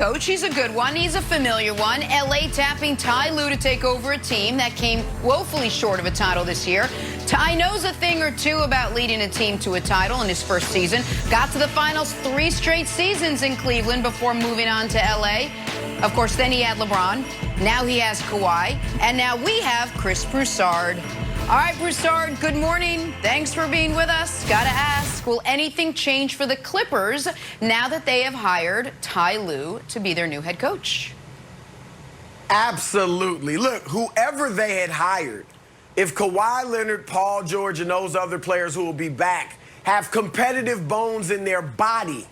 Coach, he's a good one. He's a familiar one. LA tapping Ty Lue to take over a team that came woefully short of a title this year. Ty knows a thing or two about leading a team to a title in his first season. Got to the finals 3 straight seasons in Cleveland before moving on to LA. Of course, then he had LeBron. Now he has Kawhi. And now we have Chris Broussard. All right, Broussard, good morning. Thanks for being with us. Gotta ask, will anything change for the Clippers now that they have hired Ty Lue to be their new head coach? Absolutely. Look, whoever they had hired, if Kawhi Leonard, Paul George, and those other players who will be back have competitive bones in their body,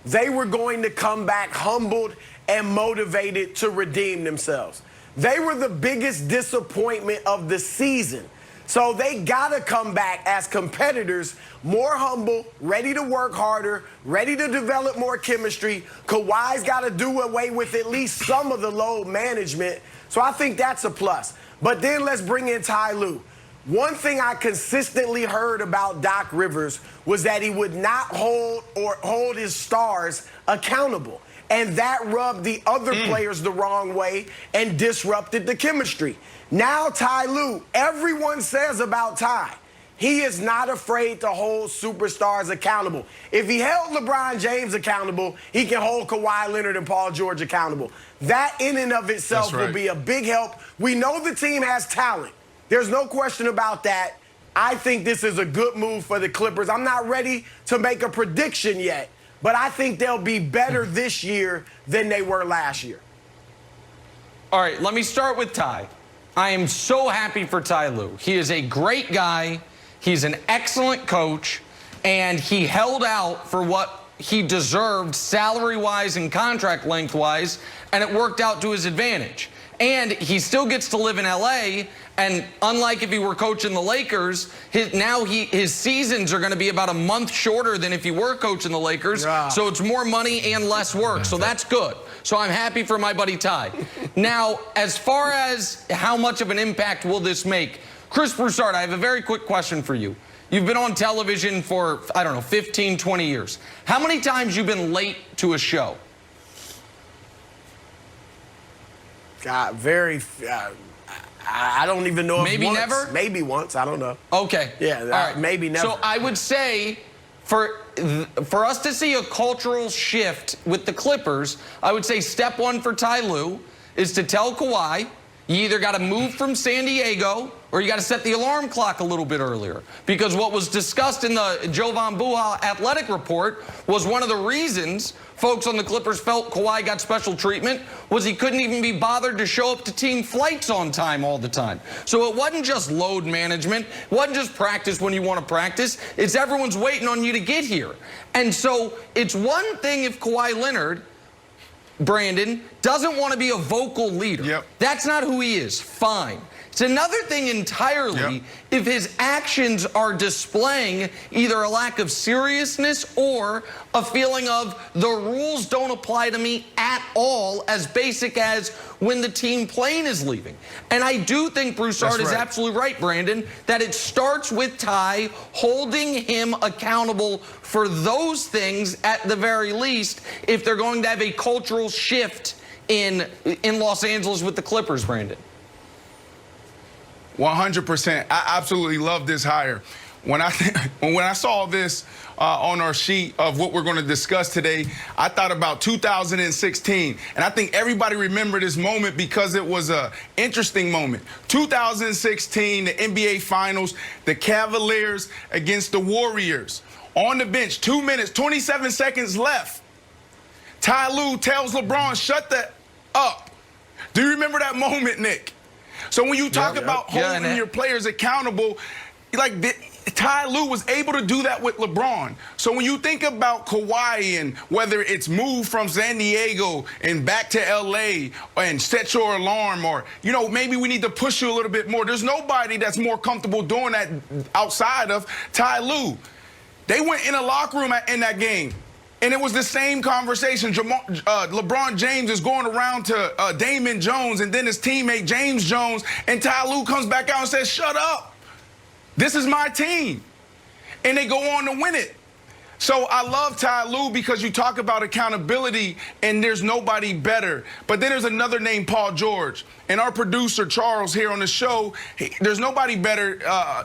they were going to come back humbled and motivated to redeem themselves. They were the biggest disappointment of the season. So they got to come back as competitors, more humble, ready to work harder, ready to develop more chemistry. Kawhi's got to do away with at least some of the load management. So I think that's a plus. But then let's bring in Ty Lue. One thing I consistently heard about Doc Rivers was that he would not hold his stars accountable. And that rubbed the other players the wrong way and disrupted the chemistry. Now Ty Lue, everyone says about Ty, he is not afraid to hold superstars accountable. If he held LeBron James accountable, he can hold Kawhi Leonard and Paul George accountable. That in and of itself will be a big help. We know the team has talent. There's no question about that. I think this is a good move for the Clippers. I'm not ready to make a prediction yet, but I think they'll be better this year than they were last year. All right, let me start with Ty. I am so happy for Ty Lue. He is a great guy. He's an excellent coach, and he held out for what he deserved salary-wise and contract length-wise, and it worked out to his advantage. And he still gets to live in L.A., and unlike if he were coaching the Lakers, his seasons are going to be about a month shorter than if he were coaching the Lakers. Yeah. So it's more money and less work. So that's good. So I'm happy for my buddy Ty. Now, as far as how much of an impact will this make, Chris Broussard, I have a very quick question for you. You've been on television for, I don't know, 15, 20 years. How many times you've been late to a show? God, I don't even know if maybe once. Never? Maybe once. I don't know. Okay. Yeah, all right. Maybe never. So I would say for us to see a cultural shift with the Clippers, I would say step one for Ty Lue is to tell Kawhi, you either got to move from San Diego or you got to set the alarm clock a little bit earlier. Because what was discussed in the Joe Von Buha athletic report was one of the reasons folks on the Clippers felt Kawhi got special treatment was he couldn't even be bothered to show up to team flights on time all the time. So it wasn't just load management. It wasn't just practice when you want to practice. It's everyone's waiting on you to get here. And so it's one thing if Kawhi Leonard, Brandon, doesn't want to be a vocal leader. Yep. That's not who he is. Fine. It's another thing entirely if his actions are displaying either a lack of seriousness or a feeling of the rules don't apply to me at all, as basic as when the team plane is leaving. And I do think Broussard is absolutely right, Brandon, that it starts with Ty holding him accountable for those things at the very least if they're going to have a cultural shift in Los Angeles with the Clippers, Brandon. 100%. I absolutely love this hire. When I saw this on our sheet of what we're going to discuss today, I thought about 2016. And I think everybody remember this moment because it was an interesting moment. 2016, the NBA Finals, the Cavaliers against the Warriors. On the bench, 2 minutes, 27 seconds left. Ty Lue tells LeBron, shut that up. Do you remember that moment, Nick? So when you talk about holding your players accountable, like Ty Lue was able to do that with LeBron. So when you think about Kawhi and whether it's moved from San Diego and back to L.A. and set your alarm or, you know, maybe we need to push you a little bit more. There's nobody that's more comfortable doing that outside of Ty Lue. They went in a locker room in that game. And it was the same conversation. LeBron James is going around to Damon Jones and then his teammate James Jones, and Ty Lue comes back out and says, shut up. This is my team. And they go on to win it. So I love Ty Lue because you talk about accountability and there's nobody better. But then there's another name, Paul George. And our producer, Charles, here on the show, there's nobody better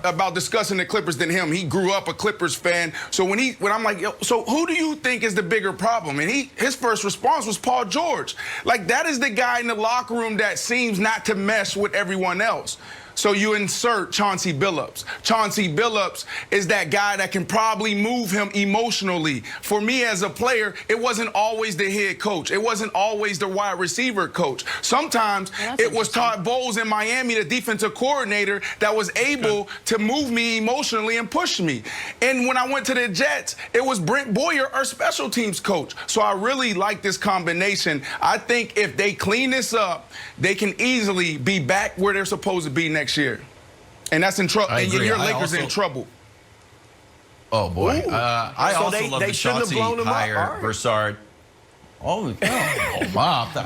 about discussing the Clippers than him. He grew up a Clippers fan. So when I'm like, yo, so who do you think is the bigger problem? And his first response was Paul George. Like, that is the guy in the locker room that seems not to mesh with everyone else. So you insert Chauncey Billups. Chauncey Billups is that guy that can probably move him emotionally. For me as a player, it wasn't always the head coach. It wasn't always the wide receiver coach. Sometimes it was Todd Bowles in Miami, the defensive coordinator, that was able to move me emotionally and push me. And when I went to the Jets, it was Brent Boyer, our special teams coach. So I really like this combination. I think if they clean this up, they can easily be back where they're supposed to be next year. And that's in trouble. And your Lakers in trouble. Oh, boy. I So also love they the shouldn't have Chauncey blown him up. hire, All right. Broussard.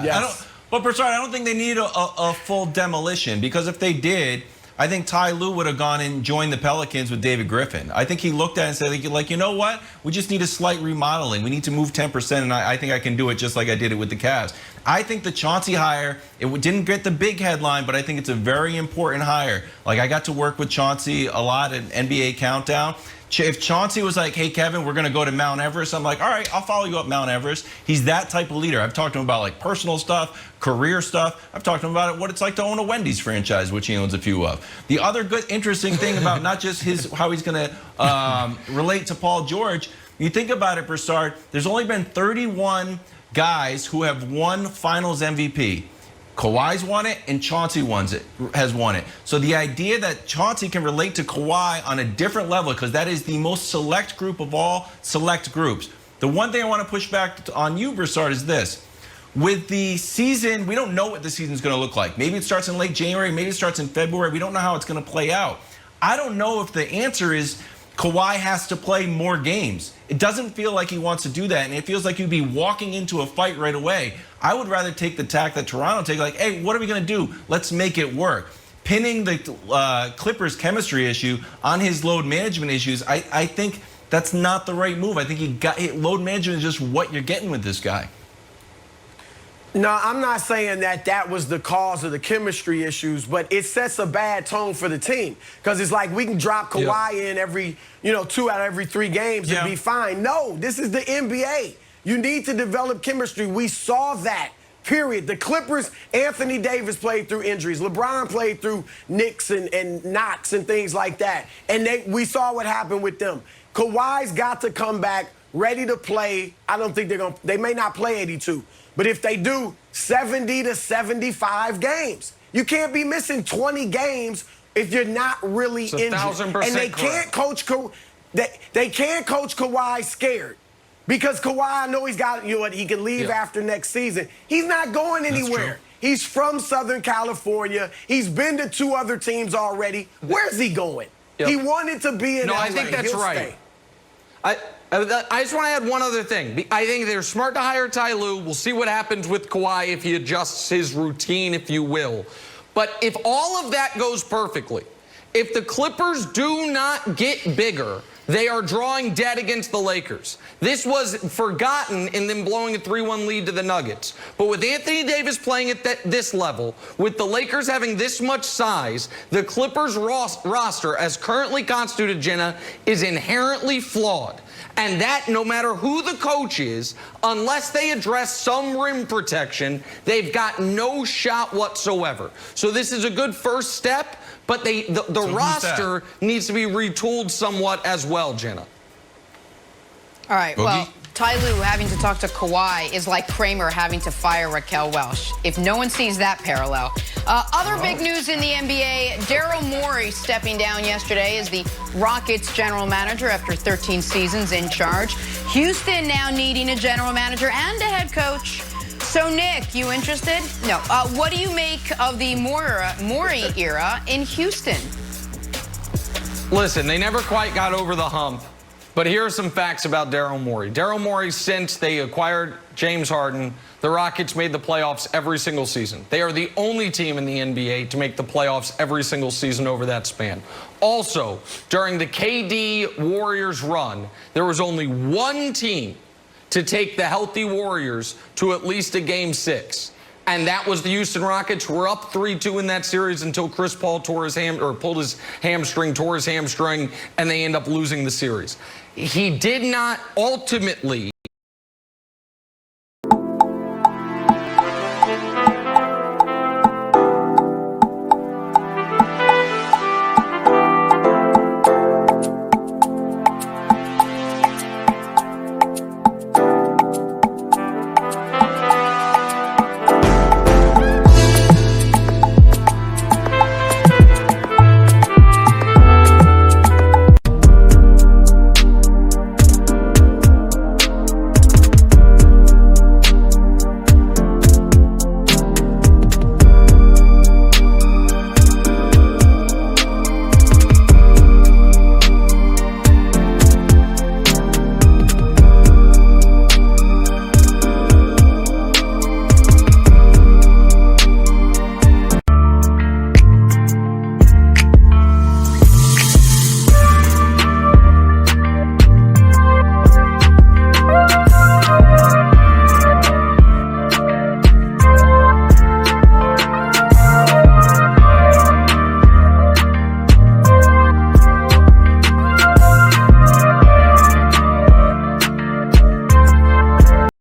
Yes. But Broussard, I don't think they need a full demolition, because if they did, I think Ty Lue would have gone and joined the Pelicans with David Griffin. I think he looked at it and said, like, you know what? We just need a slight remodeling. We need to move 10%, and I think I can do it just like I did it with the Cavs. I think the Chauncey hire, it didn't get the big headline, but I think it's a very important hire. Like, I got to work with Chauncey a lot at NBA Countdown. If Chauncey was like, hey, Kevin, we're going to go to Mount Everest, I'm like, all right, I'll follow you up Mount Everest. He's that type of leader. I've talked to him about, like, personal stuff, career stuff. I've talked to him about what it's like to own a Wendy's franchise, which he owns a few of. The other good, interesting thing about not just how he's going to relate to Paul George, you think about it, Broussard, there's only been 31 guys who have won Finals MVP. Kawhi's won it, and Chauncey has won it. So the idea that Chauncey can relate to Kawhi on a different level, because that is the most select group of all select groups. The one thing I want to push back on you, Broussard, is this. With the season, we don't know what the season's going to look like. Maybe it starts in late January, maybe it starts in February. We don't know how it's going to play out. I don't know if the answer is Kawhi has to play more games. It doesn't feel like he wants to do that, and it feels like he'd be walking into a fight right away. I would rather take the tack that Toronto take, like, hey, what are we going to do? Let's make it work. Pinning the Clippers chemistry issue on his load management issues, I think that's not the right move. I think load management is just what you're getting with this guy. No, I'm not saying that was the cause of the chemistry issues, but it sets a bad tone for the team. Because it's like we can drop Kawhi in every, 2 out of every 3 games and be fine. No, this is the NBA. You need to develop chemistry. We saw that, period. The Clippers, Anthony Davis played through injuries. LeBron played through nicks and knocks and things like that. And we saw what happened with them. Kawhi's got to come back ready to play. I don't think they may not play 82. But if they do, 70 to 75 games. You can't be missing 20 games if you're not really injured. 1,000% and they can't coach they can't coach Kawhi scared. Because Kawhi, I know he's got, he can leave after next season. He's not going anywhere. He's from Southern California. He's been to 2 other teams already. Where's he going? He wanted to be in LA. I think that's He'll right. stay. I just want to add one other thing. I think they're smart to hire Ty Lue. We'll see what happens with Kawhi if he adjusts his routine, if you will. But if all of that goes perfectly, if the Clippers do not get bigger, they are drawing dead against the Lakers. This was forgotten in them blowing a 3-1 lead to the Nuggets. But with Anthony Davis playing at this level, with the Lakers having this much size, the Clippers roster, as currently constituted, Jenna, is inherently flawed. And that, no matter who the coach is, unless they address some rim protection, they've got no shot whatsoever. So this is a good first step, but the roster needs to be retooled somewhat as well, Jenna. All right, well, Ty Lue having to talk to Kawhi is like Kramer having to fire Raquel Welch, if no one sees that parallel. Other big news in the NBA, Daryl Morey stepping down yesterday as the Rockets general manager after 13 seasons in charge. Houston now needing a general manager and a head coach. So, Nick, you interested? No. What do you make of the Morey era in Houston? Listen, they never quite got over the hump But here are some facts about Daryl Morey. Daryl Morey, since they acquired James Harden, the Rockets made the playoffs every single season. They are the only team in the NBA to make the playoffs every single season over that span. Also, during the KD Warriors run, there was only one team to take the healthy Warriors to at least a Game 6. And that was the Houston Rockets. We're up 3-2 in that series until Chris Paul pulled his hamstring, and they end up losing the series. He did not ultimately